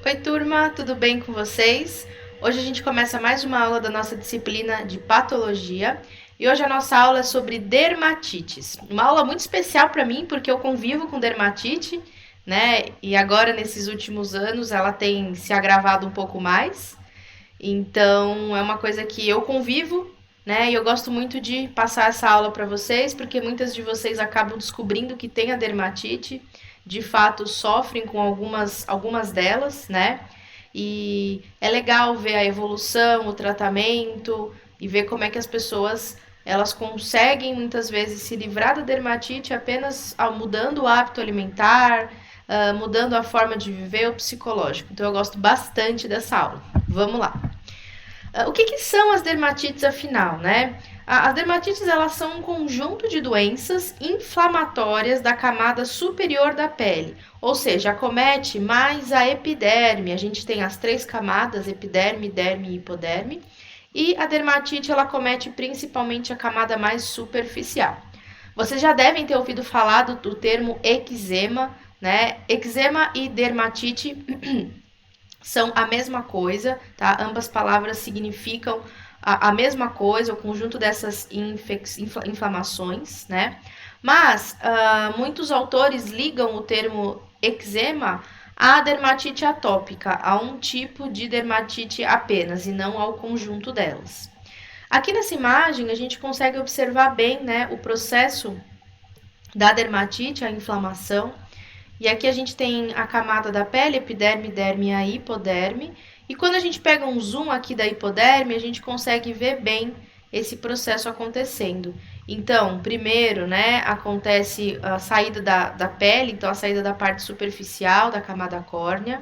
Oi, turma, tudo bem com vocês? Hoje a gente começa mais uma aula da nossa disciplina de patologia e hoje a nossa aula é sobre dermatites. Uma aula muito especial para mim porque eu convivo com dermatite, né? E agora nesses últimos anos ela tem se agravado um pouco mais. Então é uma coisa que eu convivo, né? E eu gosto muito de passar essa aula para vocês porque muitas de vocês acabam descobrindo que tem a dermatite, de fato sofrem com algumas delas, né? E é legal ver a evolução, o tratamento e ver como é que as pessoas elas conseguem muitas vezes se livrar da dermatite apenas mudando o hábito alimentar, mudando a forma de viver, o psicológico. Então eu gosto bastante dessa aula. Vamos lá. O que são as dermatites afinal, né? As dermatites elas são um conjunto de doenças inflamatórias da camada superior da pele, ou seja, acomete mais a epiderme. A gente tem as três camadas, epiderme, derme e hipoderme, e a dermatite ela acomete principalmente a camada mais superficial. Vocês já devem ter ouvido falar do termo eczema, né? Eczema e dermatite são a mesma coisa, tá? Ambas palavras significam a mesma coisa, o conjunto dessas inflamações, né? Mas muitos autores ligam o termo eczema à dermatite atópica, a um tipo de dermatite apenas, e não ao conjunto delas. Aqui nessa imagem, a gente consegue observar bem, né, o processo da dermatite, a inflamação. E aqui a gente tem a camada da pele, epiderme, derme e a hipoderme. E quando a gente pega um zoom aqui da hipoderme, a gente consegue ver bem esse processo acontecendo. Então, primeiro, né, acontece a saída da pele, então a saída da parte superficial da camada córnea.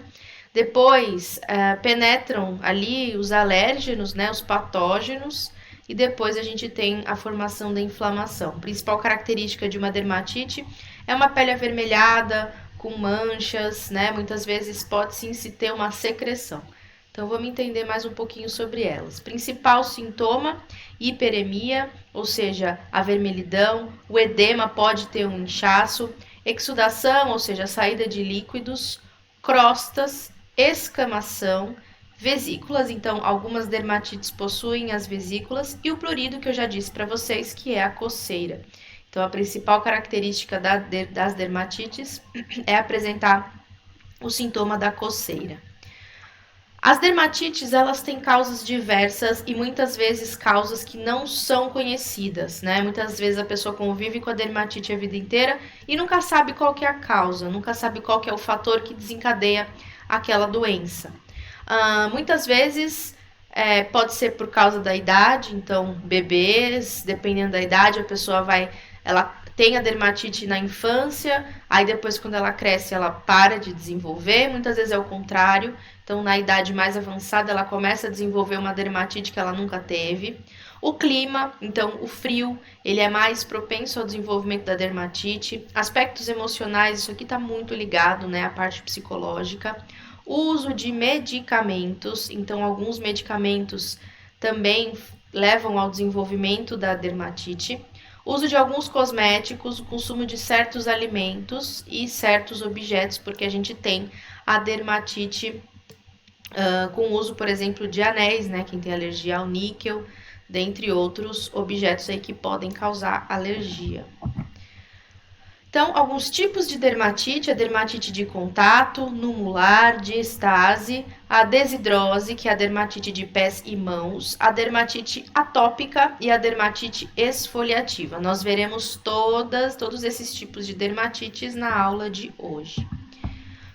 Depois, penetram ali os alérgenos, né, os patógenos. E depois a gente tem a formação da inflamação. A principal característica de uma dermatite é uma pele avermelhada, com manchas, né? Muitas vezes pode sim se ter uma secreção. Então vamos entender mais um pouquinho sobre elas. Principal sintoma, hiperemia, ou seja, a vermelhidão, o edema pode ter um inchaço, exudação, ou seja, a saída de líquidos, crostas, escamação, vesículas, então algumas dermatites possuem as vesículas e o prurido que eu já disse para vocês que é a coceira. Então, a principal característica das dermatites é apresentar o sintoma da coceira. As dermatites, elas têm causas diversas e muitas vezes causas que não são conhecidas, né? Muitas vezes a pessoa convive com a dermatite a vida inteira e nunca sabe qual que é a causa, nunca sabe qual que é o fator que desencadeia aquela doença. Muitas vezes pode ser por causa da idade, então bebês, dependendo da idade, a pessoa ela tem a dermatite na infância, aí depois quando ela cresce ela para de desenvolver, muitas vezes é o contrário, então na idade mais avançada ela começa a desenvolver uma dermatite que ela nunca teve. O clima, então o frio, ele é mais propenso ao desenvolvimento da dermatite. Aspectos emocionais, isso aqui está muito ligado, né, à parte psicológica. O uso de medicamentos, então alguns medicamentos também levam ao desenvolvimento da dermatite. Uso de alguns cosméticos, o consumo de certos alimentos e certos objetos, porque a gente tem a dermatite com o uso, por exemplo, de anéis, né? Quem tem alergia ao níquel, dentre outros objetos aí que podem causar alergia. Então, alguns tipos de dermatite, a dermatite de contato, numular, de estase, a desidrose, que é a dermatite de pés e mãos, a dermatite atópica e a dermatite esfoliativa. Nós veremos todos esses tipos de dermatites na aula de hoje.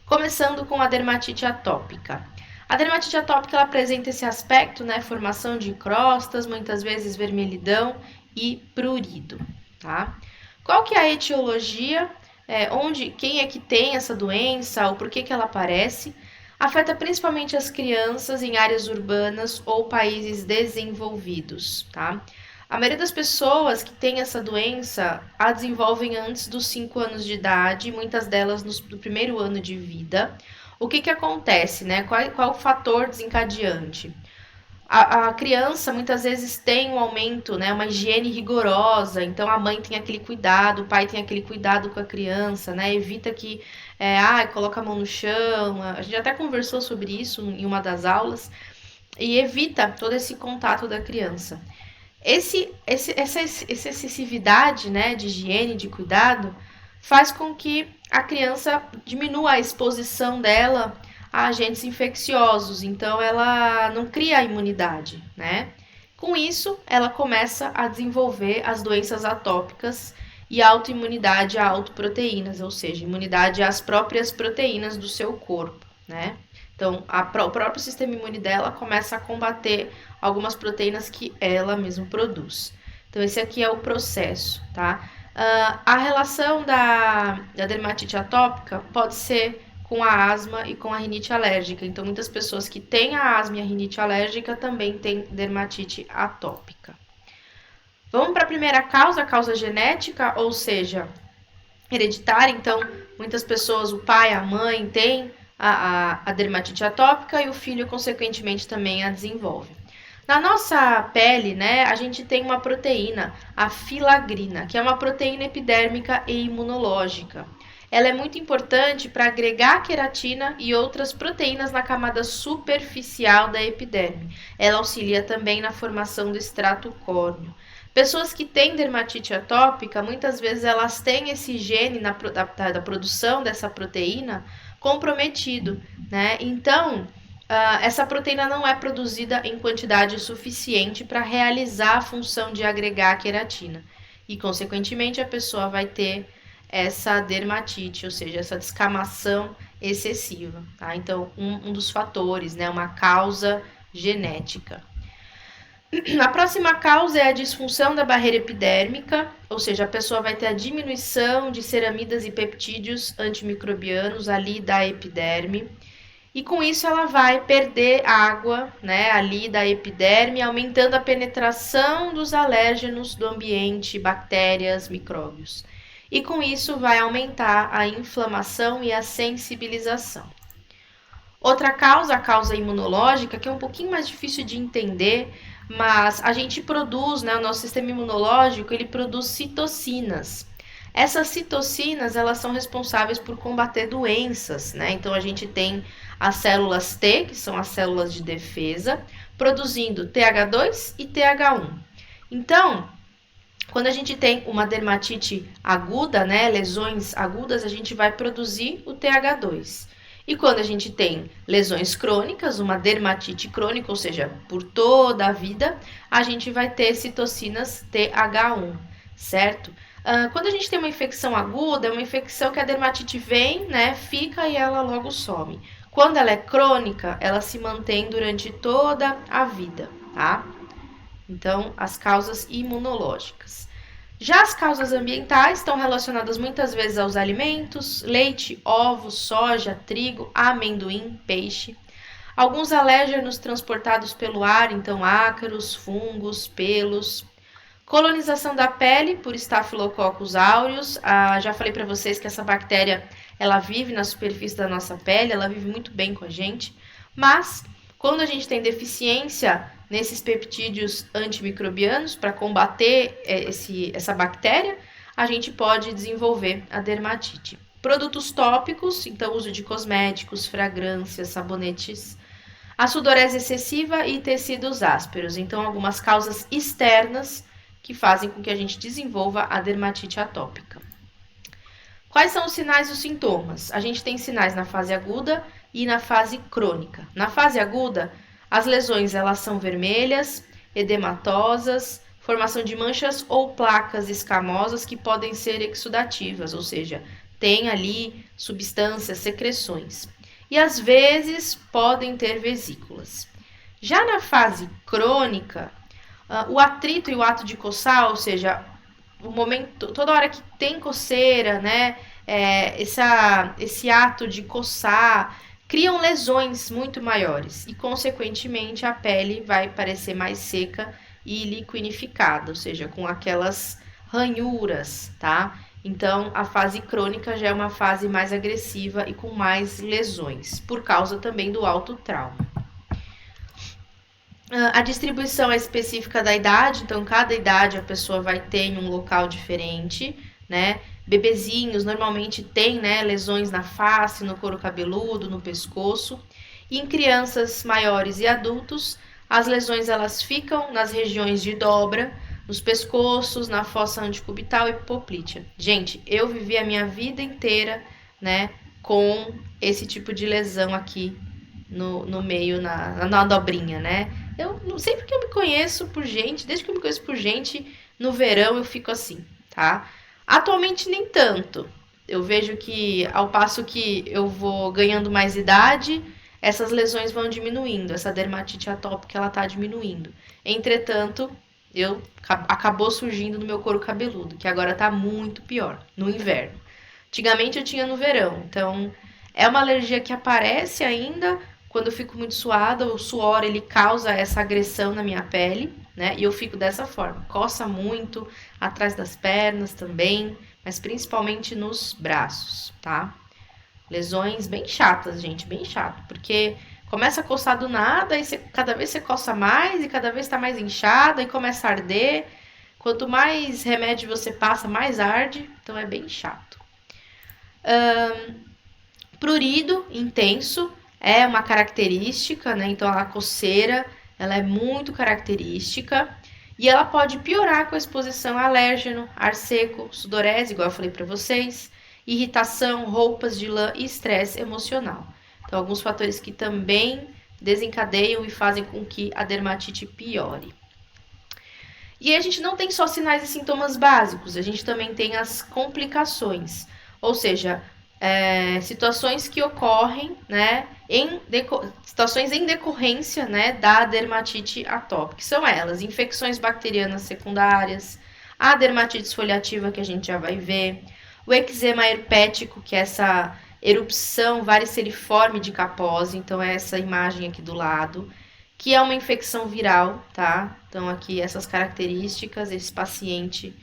Começando com a dermatite atópica. A dermatite atópica ela apresenta esse aspecto, né, formação de crostas, muitas vezes vermelhidão e prurido, tá? Qual que é a etiologia? Quem é que tem essa doença? Ou por que ela aparece? Afeta principalmente as crianças em áreas urbanas ou países desenvolvidos, tá? A maioria das pessoas que tem essa doença a desenvolvem antes dos 5 anos de idade, muitas delas no primeiro ano de vida. O que acontece, né? Qual o fator desencadeante? A criança muitas vezes tem um aumento, né, uma higiene rigorosa, então a mãe tem aquele cuidado, o pai tem aquele cuidado com a criança, né, evita que, coloca a mão no chão, a gente até conversou sobre isso em uma das aulas, e evita todo esse contato da criança. Essa excessividade, né, de higiene, de cuidado, faz com que a criança diminua a exposição dela a agentes infecciosos, então ela não cria a imunidade, né? Com isso, ela começa a desenvolver as doenças atópicas e autoimunidade a autoproteínas, ou seja, imunidade às próprias proteínas do seu corpo, né? Então, o próprio sistema imune dela começa a combater algumas proteínas que ela mesma produz. Então, esse aqui é o processo, tá? A relação da dermatite atópica pode ser com a asma e com a rinite alérgica. Então, muitas pessoas que têm a asma e a rinite alérgica também têm dermatite atópica. Vamos para a primeira causa, a causa genética, ou seja, hereditária. Então, muitas pessoas, o pai, a mãe, têm a dermatite atópica e o filho, consequentemente, também a desenvolve. Na nossa pele, né, a gente tem uma proteína, a filagrina, que é uma proteína epidérmica e imunológica. Ela é muito importante para agregar queratina e outras proteínas na camada superficial da epiderme. Ela auxilia também na formação do extrato córneo. Pessoas que têm dermatite atópica, muitas vezes elas têm esse gene da produção dessa proteína comprometido, né? Então, essa proteína não é produzida em quantidade suficiente para realizar a função de agregar a queratina. E, consequentemente, a pessoa vai ter essa dermatite, ou seja, essa descamação excessiva. Tá? Então, um dos fatores, né? Uma causa genética. A próxima causa é a disfunção da barreira epidérmica, ou seja, a pessoa vai ter a diminuição de ceramidas e peptídeos antimicrobianos ali da epiderme. E com isso ela vai perder água, né, ali da epiderme, aumentando a penetração dos alérgenos do ambiente, bactérias, micróbios. E com isso vai aumentar a inflamação e a sensibilização. Outra causa, a causa imunológica, que é um pouquinho mais difícil de entender, mas a gente produz, né, o nosso sistema imunológico, ele produz citocinas. Essas citocinas, elas são responsáveis por combater doenças, né? Então a gente tem as células T, que são as células de defesa, produzindo TH2 e TH1. Então, quando a gente tem uma dermatite aguda, né, lesões agudas, a gente vai produzir o TH2. E quando a gente tem lesões crônicas, uma dermatite crônica, ou seja, por toda a vida, a gente vai ter citocinas TH1, certo? Quando a gente tem uma infecção aguda, é uma infecção que a dermatite vem, né, fica e ela logo some. Quando ela é crônica, ela se mantém durante toda a vida, tá? Então, as causas imunológicas. Já as causas ambientais estão relacionadas muitas vezes aos alimentos, leite, ovos, soja, trigo, amendoim, peixe. Alguns alérgenos transportados pelo ar, então ácaros, fungos, pelos. Colonização da pele por Staphylococcus aureus. Já falei para vocês que essa bactéria ela vive na superfície da nossa pele, ela vive muito bem com a gente. Mas quando a gente tem deficiência nesses peptídeos antimicrobianos para combater essa bactéria, a gente pode desenvolver a dermatite. Produtos tópicos, então uso de cosméticos, fragrâncias, sabonetes. A sudorese excessiva e tecidos ásperos. Então, algumas causas externas que fazem com que a gente desenvolva a dermatite atópica. Quais são os sinais e os sintomas? A gente tem sinais na fase aguda e na fase crônica. Na fase aguda, as lesões elas são vermelhas, edematosas, formação de manchas ou placas escamosas que podem ser exudativas, ou seja, tem ali substâncias, secreções. E às vezes podem ter vesículas. Já na fase crônica, o atrito e o ato de coçar, ou seja, o momento, toda hora que tem coceira, né, esse ato de coçar, criam lesões muito maiores e, consequentemente, a pele vai parecer mais seca e liquinificada, ou seja, com aquelas ranhuras, tá? Então, a fase crônica já é uma fase mais agressiva e com mais lesões, por causa também do alto trauma. A distribuição é específica da idade, então cada idade a pessoa vai ter em um local diferente, né? Bebezinhos normalmente têm, né, lesões na face, no couro cabeludo, no pescoço. E em crianças maiores e adultos, as lesões elas ficam nas regiões de dobra, nos pescoços, na fossa antecubital e poplítea. Gente, eu vivi a minha vida inteira, né, com esse tipo de lesão aqui no meio, na dobrinha, né? Eu não sei porque eu me conheço por gente, desde que eu me conheço por gente, no verão eu fico assim, tá? Atualmente nem tanto. Eu vejo que ao passo que eu vou ganhando mais idade, essas lesões vão diminuindo, essa dermatite atópica ela tá diminuindo. Entretanto, acabou surgindo no meu couro cabeludo, que agora tá muito pior, no inverno. Antigamente eu tinha no verão, então é uma alergia que aparece ainda quando eu fico muito suada, o suor ele causa essa agressão na minha pele, né? E eu fico dessa forma, coça muito, atrás das pernas também, mas principalmente nos braços, tá? Lesões bem chatas, gente, bem chato, porque começa a coçar do nada e cada vez você coça mais e cada vez está mais inchada e começa a arder. Quanto mais remédio você passa, mais arde, então é bem chato. Prurido intenso é uma característica, né? Então a coceira, ela é muito característica e ela pode piorar com a exposição a alérgeno, ar seco, sudorese, igual eu falei para vocês, irritação, roupas de lã e estresse emocional. Então alguns fatores que também desencadeiam e fazem com que a dermatite piore. E a gente não tem só sinais e sintomas básicos, a gente também tem as complicações, ou seja, situações que ocorrem, né, situações em decorrência, né, da dermatite atópica, que são elas, infecções bacterianas secundárias, a dermatite esfoliativa, que a gente já vai ver, o eczema herpético, que é essa erupção variceliforme de capose, então é essa imagem aqui do lado, que é uma infecção viral, tá? Então aqui essas características, esse paciente,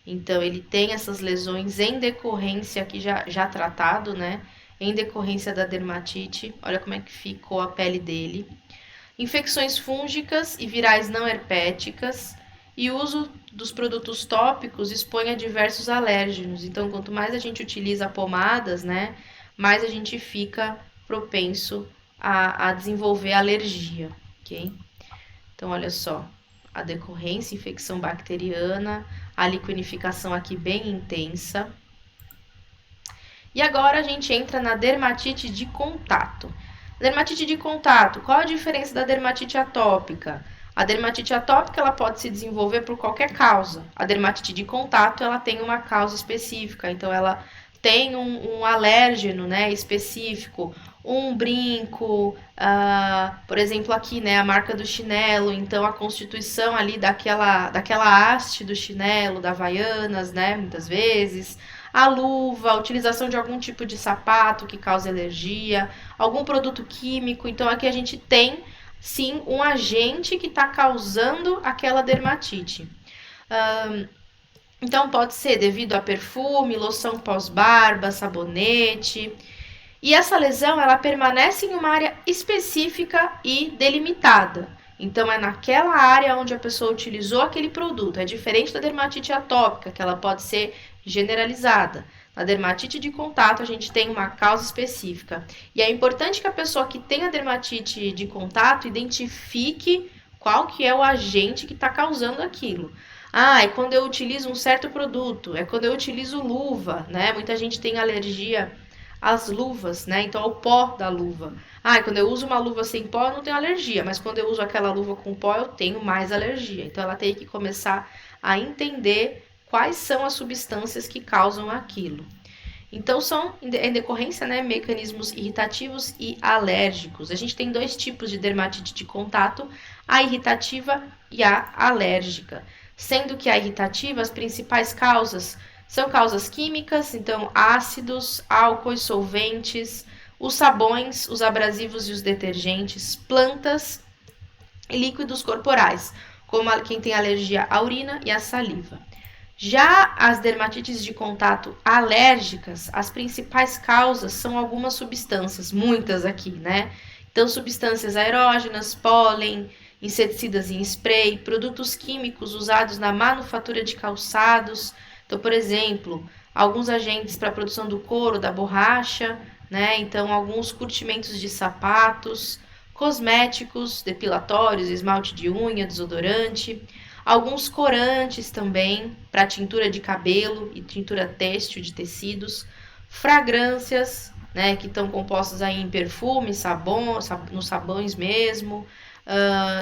então ele tem essas lesões em decorrência, aqui já tratado, né? Em decorrência da dermatite, olha como é que ficou a pele dele. Infecções fúngicas e virais não herpéticas e o uso dos produtos tópicos expõe a diversos alérgenos. Então, quanto mais a gente utiliza pomadas, né, mais a gente fica propenso a desenvolver alergia, ok? Então, olha só, a decorrência, infecção bacteriana, a liquinificação aqui bem intensa. E agora a gente entra na dermatite de contato. Dermatite de contato, qual a diferença da dermatite atópica? A dermatite atópica ela pode se desenvolver por qualquer causa. A dermatite de contato ela tem uma causa específica, então ela tem um alérgeno, né, específico, um brinco, por exemplo aqui, né, a marca do chinelo, então a constituição ali daquela haste do chinelo, da Havaianas, né, muitas vezes, a luva, a utilização de algum tipo de sapato que causa alergia, algum produto químico, então aqui a gente tem sim um agente que está causando aquela dermatite. Então pode ser devido a perfume, loção pós-barba, sabonete. E essa lesão ela permanece em uma área específica e delimitada. Então é naquela área onde a pessoa utilizou aquele produto. É diferente da dermatite atópica, que ela pode ser generalizada. Na dermatite de contato a gente tem uma causa específica. E é importante que a pessoa que tem a dermatite de contato identifique qual que é o agente que está causando aquilo. É quando eu utilizo um certo produto, é quando eu utilizo luva, né? Muita gente tem alergia às luvas, né? Então ao pó da luva. Quando eu uso uma luva sem pó, eu não tenho alergia, mas quando eu uso aquela luva com pó, eu tenho mais alergia. Então ela tem que começar a entender quais são as substâncias que causam aquilo. Então são, em decorrência, né, mecanismos irritativos e alérgicos. A gente tem dois tipos de dermatite de contato, a irritativa e a alérgica. Sendo que a irritativa, as principais causas são causas químicas, então ácidos, álcoois, solventes, os sabões, os abrasivos e os detergentes, plantas e líquidos corporais, como quem tem alergia à urina e à saliva. Já as dermatites de contato alérgicas, as principais causas são algumas substâncias, muitas aqui, né? Então, substâncias aerógenas, pólen, inseticidas em spray, produtos químicos usados na manufatura de calçados. Então, por exemplo, alguns agentes para a produção do couro, da borracha, né? Então, alguns curtimentos de sapatos, cosméticos, depilatórios, esmalte de unha, desodorante, alguns corantes também para tintura de cabelo e tintura têxtil de tecidos, fragrâncias, né, que estão compostos aí em perfume, sabão, nos sabões mesmo,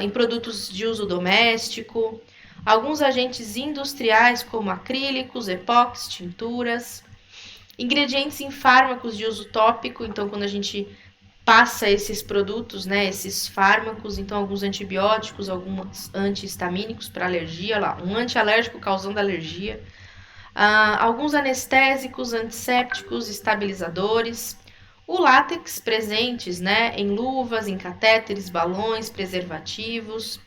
em produtos de uso doméstico, alguns agentes industriais como acrílicos, epóxis, tinturas, ingredientes em fármacos de uso tópico, então quando a gente passa esses produtos, né, esses fármacos, então alguns antibióticos, alguns antihistamínicos para alergia, lá, um antialérgico causando alergia, alguns anestésicos, antissépticos, estabilizadores, o látex presentes, né, em luvas, em catéteres, balões, preservativos,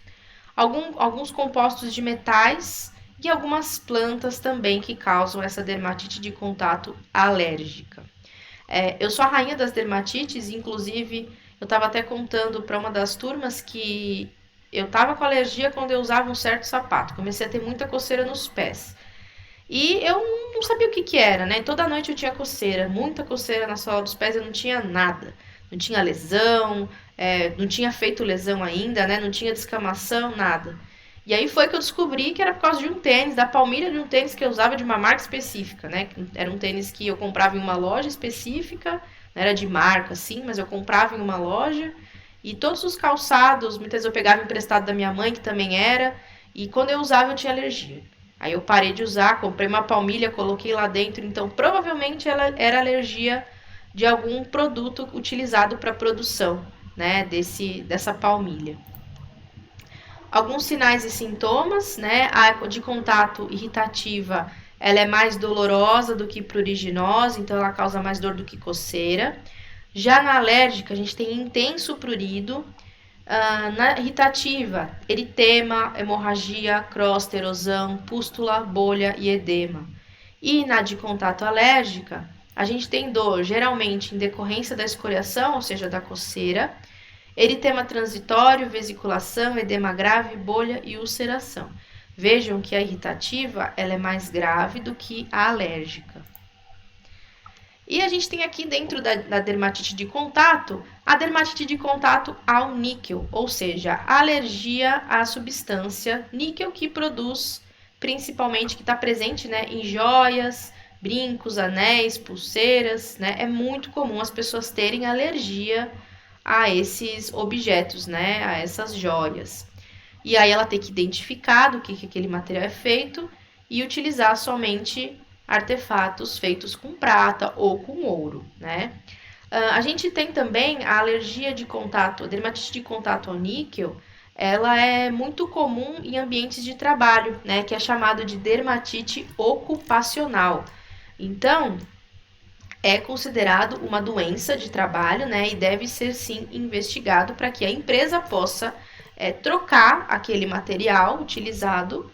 alguns compostos de metais e algumas plantas também que causam essa dermatite de contato alérgica. Eu sou a rainha das dermatites, inclusive eu estava até contando para uma das turmas que eu estava com alergia quando eu usava um certo sapato. Comecei a ter muita coceira nos pés. E eu não sabia o que que era, né? Toda noite eu tinha coceira, muita coceira na sola dos pés, eu não tinha nada. Não tinha lesão, não tinha feito lesão ainda, né? Não tinha descamação, nada. E aí foi que eu descobri que era por causa de um tênis, da palmilha de um tênis que eu usava de uma marca específica, né? Era um tênis que eu comprava em uma loja específica, não era de marca, assim, mas eu comprava em uma loja. E todos os calçados, muitas vezes eu pegava emprestado da minha mãe, que também era, e quando eu usava eu tinha alergia. Aí eu parei de usar, comprei uma palmilha, coloquei lá dentro, então provavelmente ela era alergia de algum produto utilizado para produção, né, dessa palmilha. Alguns sinais e sintomas, né, a de contato irritativa, ela é mais dolorosa do que pruriginosa, então ela causa mais dor do que coceira. Já na alérgica, a gente tem intenso prurido. Na irritativa, eritema, hemorragia, crosta, erosão, pústula, bolha e edema. E na de contato alérgica, a gente tem dor geralmente em decorrência da escoriação, ou seja, da coceira, eritema transitório, vesiculação, edema grave, bolha e ulceração. Vejam que a irritativa ela é mais grave do que a alérgica. E a gente tem aqui dentro da dermatite de contato, a dermatite de contato ao níquel, ou seja, a alergia à substância níquel que produz, principalmente, que está presente, né, em joias, brincos, anéis, pulseiras, né? É muito comum as pessoas terem alergia a esses objetos, né, a essas joias. E aí ela tem que identificar do que aquele material é feito e utilizar somente artefatos feitos com prata ou com ouro, né? A gente tem também a alergia de contato, a dermatite de contato ao níquel, ela é muito comum em ambientes de trabalho, né? Que é chamado de dermatite ocupacional. Então, é considerado uma doença de trabalho, né? E deve ser sim investigado para que a empresa possa trocar aquele material utilizado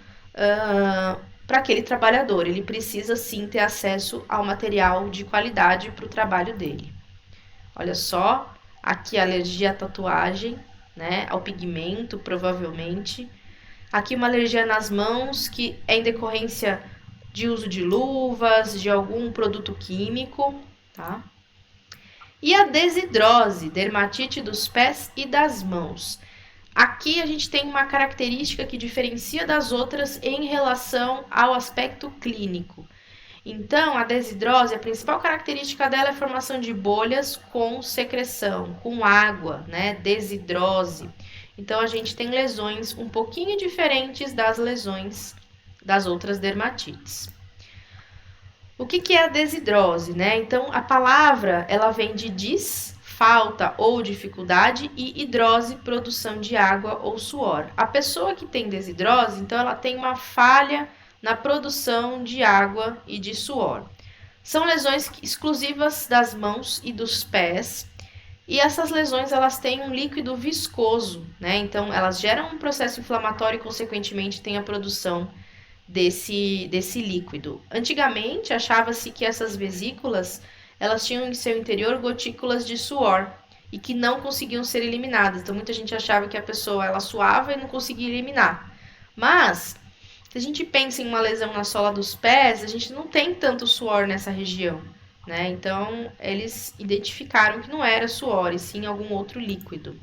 para aquele trabalhador. Ele precisa sim ter acesso ao material de qualidade para o trabalho dele. Olha só, aqui a alergia à tatuagem, né? Ao pigmento, provavelmente. Aqui uma alergia nas mãos, que é em decorrência de uso de luvas, de algum produto químico, tá? E a desidrose, dermatite dos pés e das mãos. Aqui a gente tem uma característica que diferencia das outras em relação ao aspecto clínico. Então, a desidrose, a principal característica dela é a formação de bolhas com secreção, com água, né? Desidrose. Então, a gente tem lesões um pouquinho diferentes das lesões das outras dermatites. O que é a desidrose, né? Então, a palavra, ela vem de falta ou dificuldade, e hidrose, produção de água ou suor. A pessoa que tem desidrose, então, ela tem uma falha na produção de água e de suor. São lesões exclusivas das mãos e dos pés, e essas lesões elas têm um líquido viscoso, né? Então, elas geram um processo inflamatório e, consequentemente, tem a produção desse líquido. Antigamente, achava-se que essas vesículas elas tinham em seu interior gotículas de suor. e que não conseguiam ser eliminadas. Então muita gente achava que a pessoa ela suava e não conseguia eliminar. Mas se a gente pensa em uma lesão na sola dos pés, a gente não tem tanto suor nessa região, né? Então eles identificaram que não era suor, e sim algum outro líquido.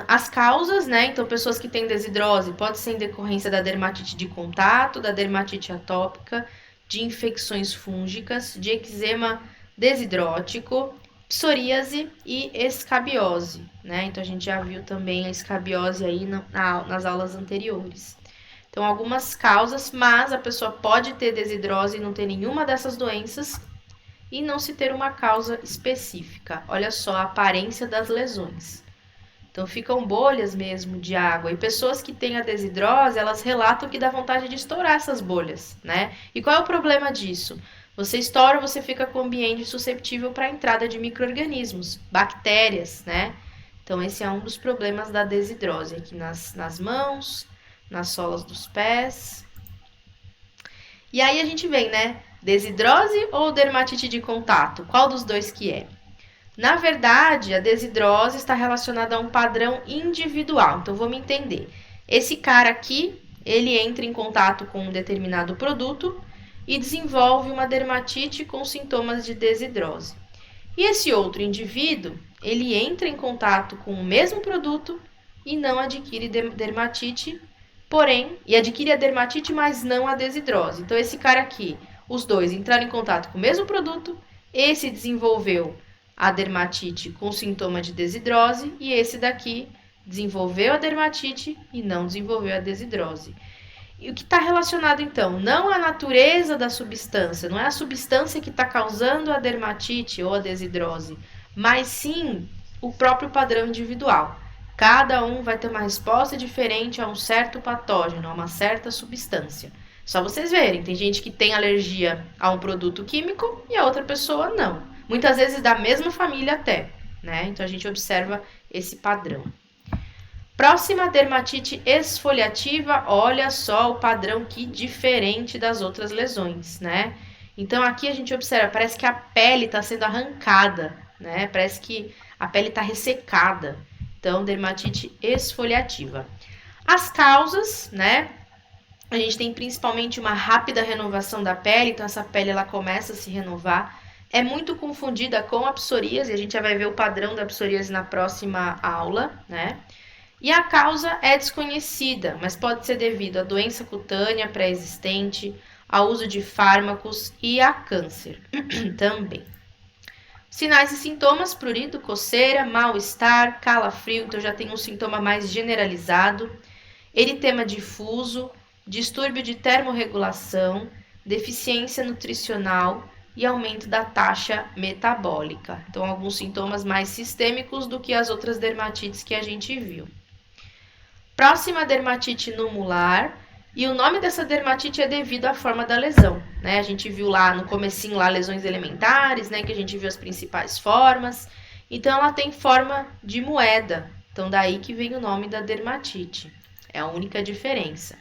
As causas, né? Então, pessoas que têm desidrose pode ser em decorrência da dermatite de contato, da dermatite atópica, de infecções fúngicas, de eczema desidrótico, psoríase e escabiose, né? Então, a gente já viu também a escabiose aí nas aulas anteriores. Então, algumas causas, mas a pessoa pode ter desidrose e não ter nenhuma dessas doenças e não se ter uma causa específica. Olha só a aparência das lesões. Então ficam bolhas mesmo de água. E pessoas que têm a desidrose, elas relatam que dá vontade de estourar essas bolhas, né? E qual é o problema disso? Você estoura, você fica com o ambiente suscetível para a entrada de micro-organismos, bactérias, né? Então esse é um dos problemas da desidrose, aqui nas mãos, nas solas dos pés. E aí a gente vem, né? Desidrose ou dermatite de contato? Qual dos dois que é? Na verdade, a desidrose está relacionada a um padrão individual. Então, vamos entender. Esse cara aqui, ele entra em contato com um determinado produto e desenvolve uma dermatite com sintomas de desidrose. E esse outro indivíduo, ele entra em contato com o mesmo produto e não adquire dermatite, porém, e adquire a dermatite, mas não a desidrose. Então, esse cara aqui, os dois entraram em contato com o mesmo produto, esse desenvolveu a dermatite com sintoma de desidrose e esse daqui desenvolveu a dermatite e não desenvolveu a desidrose. E o que está relacionado então? Não a natureza da substância, não é a substância que está causando a dermatite ou a desidrose, mas sim o próprio padrão individual. Cada um vai ter uma resposta diferente a um certo patógeno, a uma certa substância. Só vocês verem, tem gente que tem alergia a um produto químico e a outra pessoa não. Muitas vezes da mesma família até, né? Então a gente observa esse padrão. Próxima, dermatite esfoliativa. Olha só o padrão que diferente das outras lesões, né? Então aqui a gente observa, parece que a pele está sendo arrancada, né? Parece que a pele está ressecada. Então, dermatite esfoliativa. As causas, né? A gente tem principalmente uma rápida renovação da pele, então essa pele ela começa a se renovar. É muito confundida com a psoríase, a gente já vai ver o padrão da psoríase na próxima aula, né? E a causa é desconhecida, mas pode ser devido a doença cutânea pré-existente, ao uso de fármacos e a câncer também. Sinais e sintomas: prurido, coceira, mal-estar, calafrio, então já tem um sintoma mais generalizado, eritema difuso, distúrbio de termorregulação, deficiência nutricional e aumento da taxa metabólica. Então, alguns sintomas mais sistêmicos do que as outras dermatites que a gente viu. Próxima, dermatite numular. E o nome dessa dermatite é devido à forma da lesão, né? A gente viu lá no comecinho lá lesões elementares, né? Que a gente viu as principais formas. Então, ela tem forma de moeda. Então, daí que vem o nome da dermatite. É a única diferença.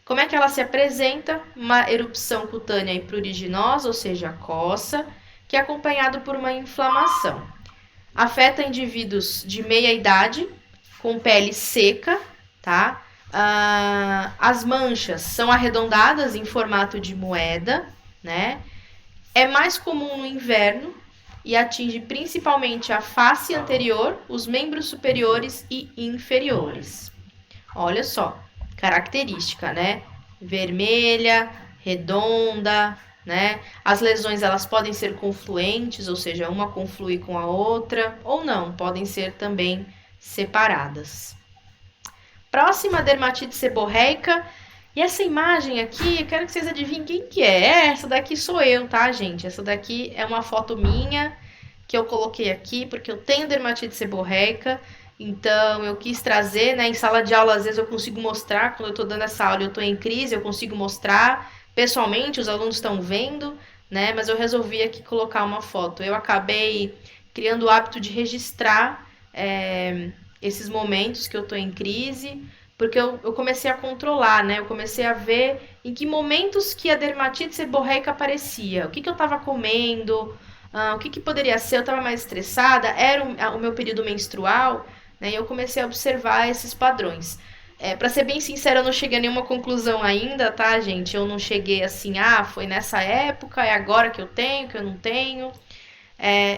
Como é que ela se apresenta? Uma erupção cutânea e pruriginosa, ou seja, coça, que é acompanhado por uma inflamação. Afeta indivíduos de meia idade, com pele seca, tá? As manchas são arredondadas em formato de moeda, né? É mais comum no inverno e atinge principalmente a face anterior, os membros superiores e inferiores. Olha só, característica, né? Vermelha, redonda, né? As lesões elas podem ser confluentes, ou seja, uma conflui com a outra, ou não, podem ser também separadas. Próxima, dermatite seborreica. E essa imagem aqui, eu quero que vocês adivinhem quem que é. Essa daqui sou eu, tá, gente? Essa daqui é uma foto minha que eu coloquei aqui, porque eu tenho dermatite seborreica. Então, eu quis trazer, né? Em sala de aula, às vezes eu consigo mostrar. Quando eu tô dando essa aula, eu tô em crise, eu consigo mostrar. Pessoalmente, os alunos estão vendo, né? Mas eu resolvi aqui colocar uma foto. Eu acabei criando o hábito de registrar esses momentos que eu tô em crise, porque eu comecei a controlar, né? Eu comecei a ver em que momentos que a dermatite seborreica aparecia, o que eu tava comendo, O que poderia ser? Eu estava mais estressada, era o meu período menstrual, né? E eu comecei a observar esses padrões. Para ser bem sincera, eu não cheguei a nenhuma conclusão ainda, tá, gente? Eu não cheguei assim, foi nessa época, é agora que eu tenho, que eu não tenho.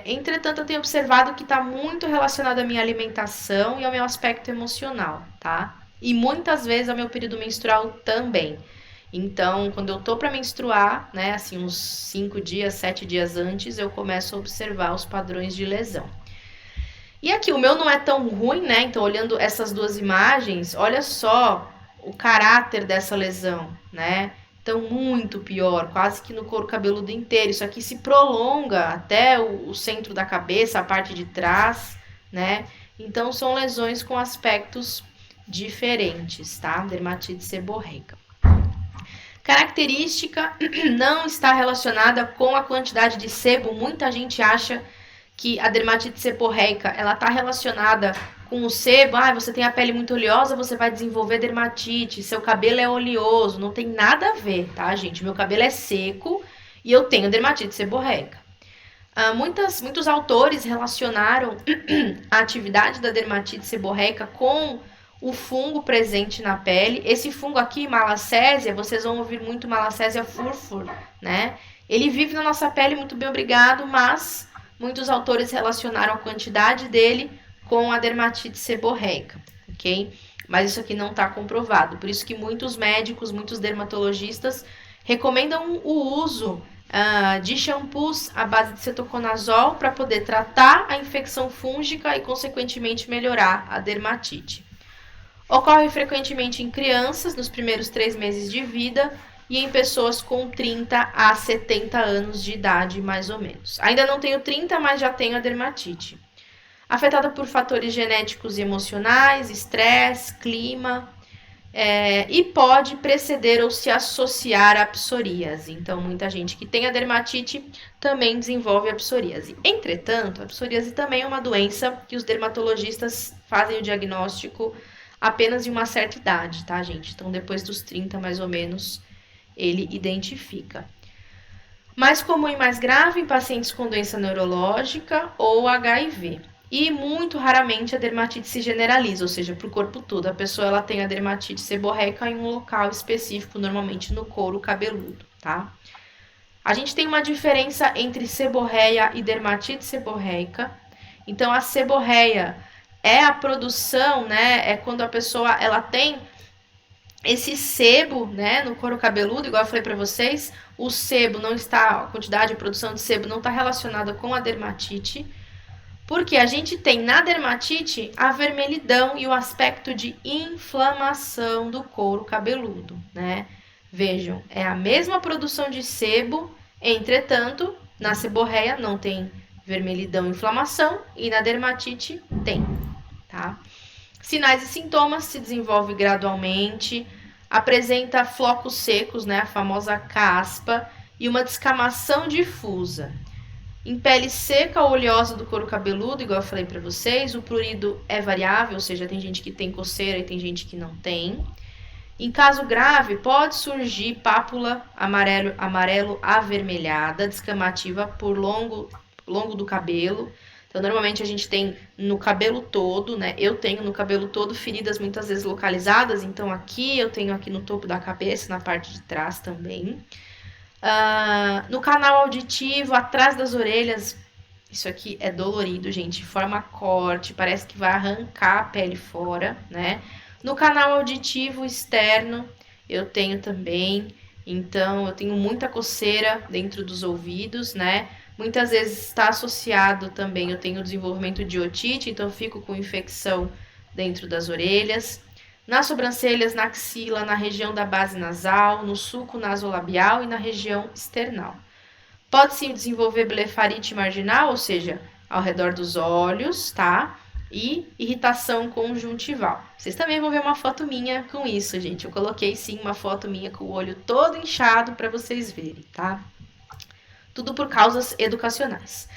Entretanto, eu tenho observado que está muito relacionado à minha alimentação e ao meu aspecto emocional, tá? E muitas vezes ao meu período menstrual também. Então, quando eu tô para menstruar, né, assim, uns 5 dias, 7 dias antes, eu começo a observar os padrões de lesão. E aqui, o meu não é tão ruim, né? Então, olhando essas duas imagens, olha só o caráter dessa lesão, né? Então, muito pior, quase que no couro cabeludo inteiro. Isso aqui se prolonga até o centro da cabeça, a parte de trás, né? Então, são lesões com aspectos diferentes, tá? Dermatite seborreica. Característica não está relacionada com a quantidade de sebo. Muita gente acha que a dermatite seborreica ela está relacionada com o sebo. Você tem a pele muito oleosa, você vai desenvolver dermatite. Seu cabelo é oleoso. Não tem nada a ver, tá, gente? Meu cabelo é seco e eu tenho dermatite seborreica. Muitos autores relacionaram a atividade da dermatite seborreica com o fungo presente na pele. Esse fungo aqui, Malacésia, vocês vão ouvir muito Malacésia furfur, né? Ele vive na nossa pele, muito bem, obrigado, mas muitos autores relacionaram a quantidade dele com a dermatite seborreica, ok? Mas isso aqui não está comprovado. Por isso que muitos médicos, muitos dermatologistas recomendam o uso de shampoos à base de cetoconazol para poder tratar a infecção fúngica e, consequentemente, melhorar a dermatite. Ocorre frequentemente em crianças nos primeiros 3 meses de vida e em pessoas com 30 a 70 anos de idade, mais ou menos. Ainda não tenho 30, mas já tenho a dermatite. Afetada por fatores genéticos e emocionais, estresse, clima, e pode preceder ou se associar à psoríase. Então, muita gente que tem a dermatite também desenvolve a psoríase. Entretanto, a psoríase também é uma doença que os dermatologistas fazem o diagnóstico apenas em uma certa idade, tá, gente? Então, depois dos 30, mais ou menos, ele identifica. Mais comum e mais grave em pacientes com doença neurológica ou HIV. E muito raramente a dermatite se generaliza, ou seja, para o corpo todo. A pessoa ela tem a dermatite seborreica em um local específico, normalmente no couro cabeludo, tá? A gente tem uma diferença entre seborreia e dermatite seborreica. Então, a seborreia é a produção, né? É quando a pessoa ela tem esse sebo, né, no couro cabeludo, igual eu falei para vocês, o sebo não está, a quantidade de produção de sebo não está relacionada com a dermatite, porque a gente tem na dermatite a vermelhidão e o aspecto de inflamação do couro cabeludo, né? Vejam, é a mesma produção de sebo, entretanto, na seborreia não tem vermelhidão e inflamação e na dermatite tem, tá? Sinais e sintomas: se desenvolve gradualmente, apresenta flocos secos, né, a famosa caspa, e uma descamação difusa. Em pele seca ou oleosa do couro cabeludo, igual eu falei para vocês, o prurido é variável, ou seja, tem gente que tem coceira e tem gente que não tem. Em caso grave, pode surgir pápula amarelo avermelhada, descamativa por longo do cabelo. Então, normalmente a gente tem no cabelo todo, né? Eu tenho no cabelo todo feridas muitas vezes localizadas. Então, aqui eu tenho aqui no topo da cabeça, na parte de trás também. No canal auditivo, atrás das orelhas, isso aqui é dolorido, gente. Forma corte, parece que vai arrancar a pele fora, né? No canal auditivo externo, eu tenho também. Então, eu tenho muita coceira dentro dos ouvidos, né? Muitas vezes está associado também, eu tenho desenvolvimento de otite, então eu fico com infecção dentro das orelhas. Nas sobrancelhas, na axila, na região da base nasal, no sulco nasolabial e na região external. Pode sim desenvolver blefarite marginal, ou seja, ao redor dos olhos, tá? E irritação conjuntival. Vocês também vão ver uma foto minha com isso, gente. Eu coloquei sim uma foto minha com o olho todo inchado para vocês verem, tá? Tudo por causas educacionais.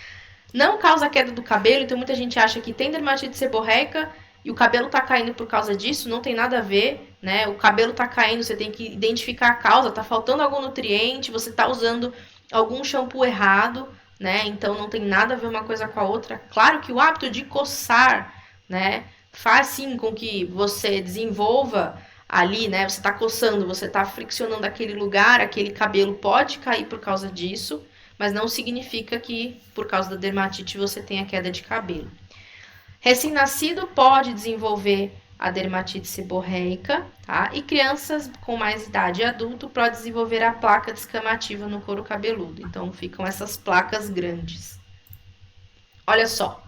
Não causa queda do cabelo, então muita gente acha que tem dermatite seborreica e o cabelo tá caindo por causa disso, não tem nada a ver, né? O cabelo tá caindo, você tem que identificar a causa, tá faltando algum nutriente, você tá usando algum shampoo errado, né? Então não tem nada a ver uma coisa com a outra. Claro que o hábito de coçar, né, faz sim com que você desenvolva ali, né? Você tá coçando, você tá friccionando aquele lugar, aquele cabelo pode cair por causa disso, mas não significa que por causa da dermatite você tenha queda de cabelo. Recém-nascido pode desenvolver a dermatite seborreica, tá? E crianças com mais idade e adulto podem desenvolver a placa descamativa no couro cabeludo. Então ficam essas placas grandes. Olha só,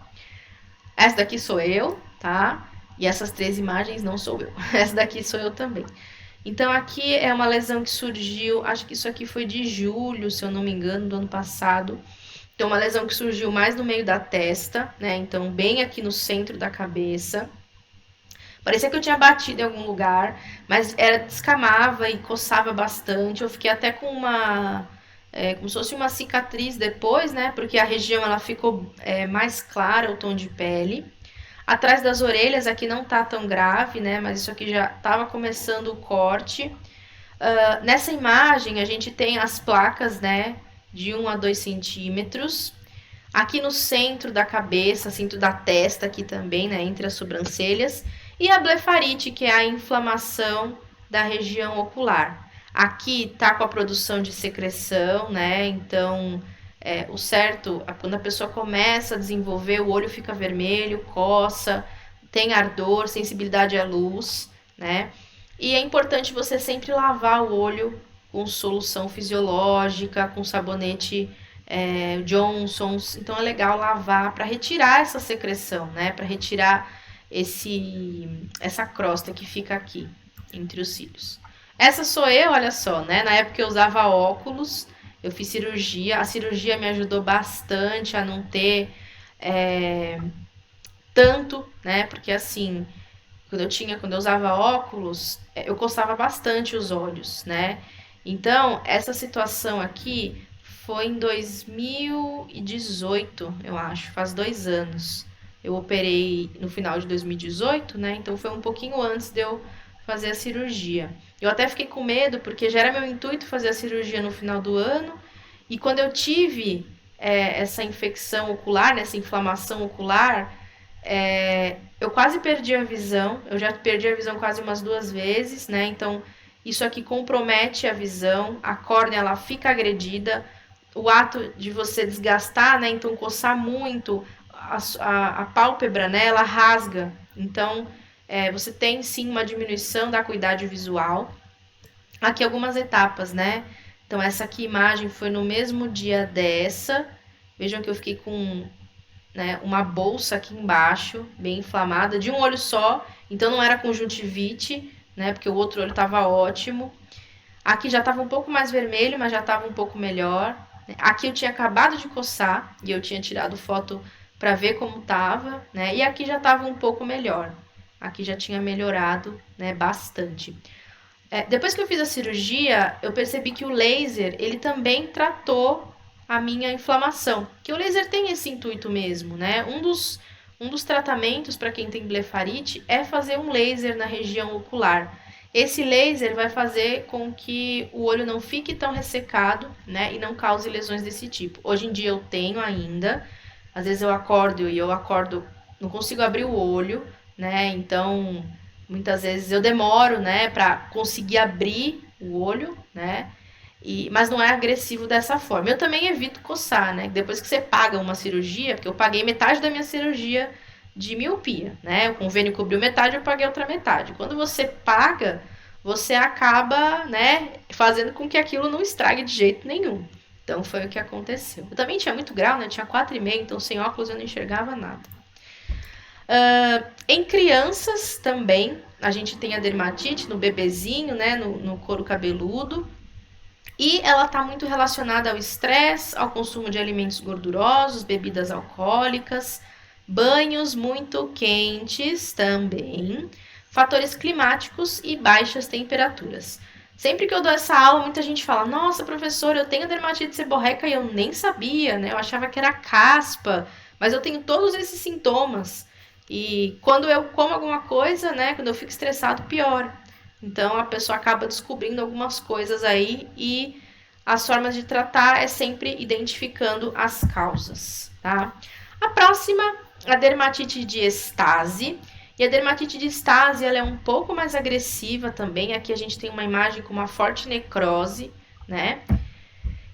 essa daqui sou eu, tá? E essas 3 imagens não sou eu. Essa daqui sou eu também. Então aqui é uma lesão que surgiu, acho que isso aqui foi de julho, se eu não me engano, do ano passado. Então, uma lesão que surgiu mais no meio da testa, né? Então, bem aqui no centro da cabeça. Parecia que eu tinha batido em algum lugar, mas descamava e coçava bastante. Eu fiquei até com como se fosse uma cicatriz depois, né? Porque a região ela ficou mais clara, o tom de pele. Atrás das orelhas aqui não tá tão grave, né? Mas isso aqui já estava começando o corte. Nessa imagem a gente tem as placas, né? De 1 a 2 centímetros. Aqui no centro da cabeça, centro da testa aqui também, né? Entre as sobrancelhas. E a blefarite, que é a inflamação da região ocular. Aqui tá com a produção de secreção, né? Então, o certo, quando a pessoa começa a desenvolver, o olho fica vermelho, coça, tem ardor, sensibilidade à luz, né? E é importante você sempre lavar o olho com solução fisiológica, com sabonete Johnson's. Então é legal lavar para retirar essa secreção, né? Para retirar essa crosta que fica aqui entre os cílios. Essa sou eu, olha só, né? Na época eu usava óculos, eu fiz cirurgia. A cirurgia me ajudou bastante a não ter tanto, né? Porque assim, quando eu usava óculos, eu coçava bastante os olhos, né? Então, essa situação aqui foi em 2018, eu acho, faz 2 anos. Eu operei no final de 2018, né? Então foi um pouquinho antes de eu fazer a cirurgia. Eu até fiquei com medo, porque já era meu intuito fazer a cirurgia no final do ano. E quando eu tive essa infecção ocular, né, essa inflamação ocular, eu quase perdi a visão. Eu já perdi a visão quase umas 2 vezes, né? Então isso aqui compromete a visão, a córnea ela fica agredida, o ato de você desgastar, né? Então coçar muito, a pálpebra, né? Ela rasga. Então você tem sim uma diminuição da acuidade visual. Aqui algumas etapas, né? Então essa aqui imagem foi no mesmo dia dessa. Vejam que eu fiquei com uma bolsa aqui embaixo, bem inflamada, de um olho só, então não era conjuntivite, né? Porque o outro olho estava ótimo. Aqui já estava um pouco mais vermelho, mas já estava um pouco melhor. Aqui eu tinha acabado de coçar e eu tinha tirado foto para ver como estava, né? E aqui já estava um pouco melhor. Aqui já tinha melhorado, né? Bastante. Depois que eu fiz a cirurgia, eu percebi que o laser, ele também tratou a minha inflamação. Que o laser tem esse intuito mesmo, né? Um dos tratamentos para quem tem blefarite é fazer um laser na região ocular. Esse laser vai fazer com que o olho não fique tão ressecado, né? E não cause lesões desse tipo. Hoje em dia eu tenho ainda. Às vezes eu acordo, não consigo abrir o olho, né? Então, muitas vezes eu demoro, né? Para conseguir abrir o olho, né? Mas não é agressivo dessa forma. Eu também evito coçar, né? Depois que você paga uma cirurgia, porque eu paguei metade da minha cirurgia de miopia, né? O convênio cobriu metade, eu paguei outra metade. Quando você paga, você acaba, né, fazendo com que aquilo não estrague de jeito nenhum. Então foi o que aconteceu. Eu também tinha muito grau, né? Tinha 4,5, então sem óculos eu não enxergava nada. Em crianças também, a gente tem a dermatite no bebezinho, né? No couro cabeludo. E ela está muito relacionada ao estresse, ao consumo de alimentos gordurosos, bebidas alcoólicas, banhos muito quentes também, fatores climáticos e baixas temperaturas. Sempre que eu dou essa aula, muita gente fala: nossa, professor, eu tenho dermatite seborreica e eu nem sabia, né? Eu achava que era caspa, mas eu tenho todos esses sintomas. E quando eu como alguma coisa, né? Quando eu fico estressado, piora. Então a pessoa acaba descobrindo algumas coisas aí e as formas de tratar é sempre identificando as causas, tá? A próxima, a dermatite de estase. E a dermatite de estase, ela é um pouco mais agressiva também. Aqui a gente tem uma imagem com uma forte necrose, né?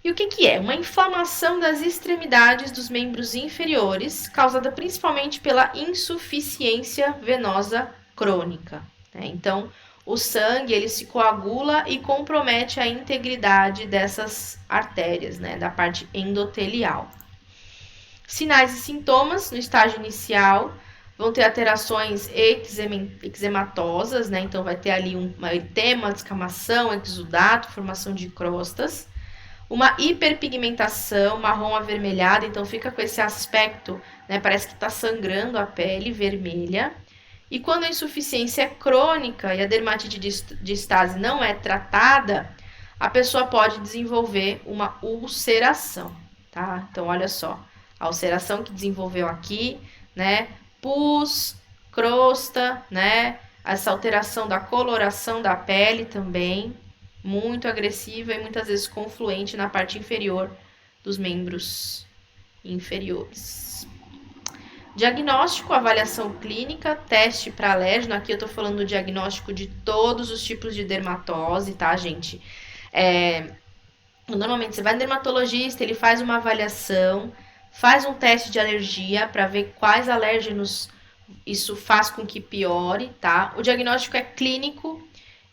E o que que é? Uma inflamação das extremidades dos membros inferiores, causada principalmente pela insuficiência venosa crônica, né? Então, o sangue, ele se coagula e compromete a integridade dessas artérias, né? Da parte endotelial. Sinais e sintomas no estágio inicial vão ter alterações eczematosas, né? Então vai ter ali um eritema, descamação, exudato, formação de crostas, uma hiperpigmentação marrom avermelhada, então fica com esse aspecto, né? Parece que está sangrando a pele vermelha. E quando a insuficiência é crônica e a dermatite de estase não é tratada, a pessoa pode desenvolver uma ulceração, tá? Então olha só, a ulceração que desenvolveu aqui, né? Pus, crosta, né? Essa alteração da coloração da pele também, muito agressiva e muitas vezes confluente na parte inferior dos membros inferiores. Diagnóstico, avaliação clínica, teste para alérgeno. Aqui eu tô falando do diagnóstico de todos os tipos de dermatose, tá, gente? Normalmente você vai no dermatologista, ele faz uma avaliação, faz um teste de alergia para ver quais alérgenos isso faz com que piore, tá? O diagnóstico é clínico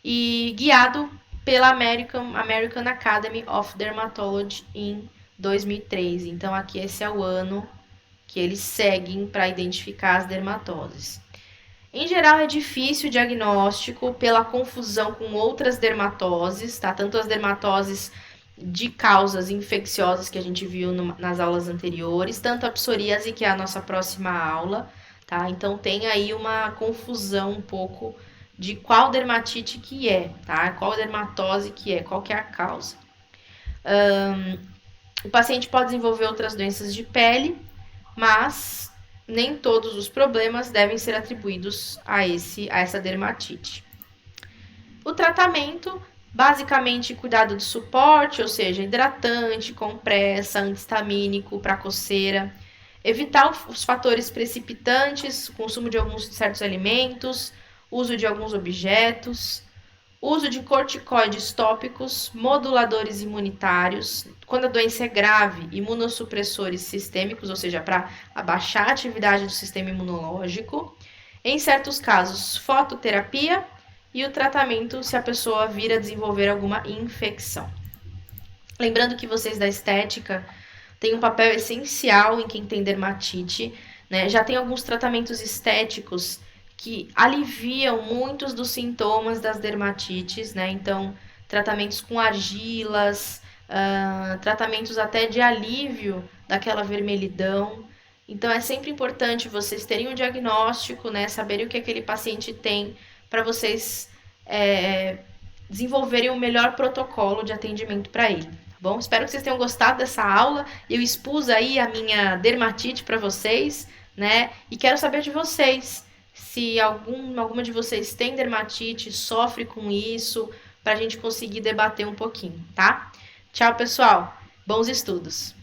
e guiado pela American Academy of Dermatology em 2003. Então aqui esse é o ano que eles seguem para identificar as dermatoses. Em geral é difícil o diagnóstico pela confusão com outras dermatoses, tá? Tanto as dermatoses de causas infecciosas que a gente viu nas aulas anteriores, tanto a psoríase, que é a nossa próxima aula, tá? Então tem aí uma confusão um pouco de qual dermatite que é, tá? Qual dermatose que é, qual que é a causa. O paciente pode desenvolver outras doenças de pele, mas nem todos os problemas devem ser atribuídos a essa dermatite. O tratamento, basicamente, cuidado de suporte, ou seja, hidratante, compressa, antihistamínico para coceira, evitar os fatores precipitantes, consumo de alguns certos alimentos, uso de alguns objetos, uso de corticoides tópicos, moduladores imunitários, quando a doença é grave, imunossupressores sistêmicos, ou seja, para abaixar a atividade do sistema imunológico. Em certos casos, fototerapia e o tratamento se a pessoa vir a desenvolver alguma infecção. Lembrando que vocês da estética têm um papel essencial em quem tem dermatite, né? Já tem alguns tratamentos estéticos que aliviam muitos dos sintomas das dermatites, né? Então, tratamentos com argilas, tratamentos até de alívio daquela vermelhidão. Então, é sempre importante vocês terem um diagnóstico, né? Saberem o que aquele paciente tem para vocês desenvolverem o melhor protocolo de atendimento para ele. Bom, espero que vocês tenham gostado dessa aula. Eu expus aí a minha dermatite para vocês, né? E quero saber de vocês se alguma de vocês tem dermatite, sofre com isso, para a gente conseguir debater um pouquinho, tá? Tchau, pessoal. Bons estudos.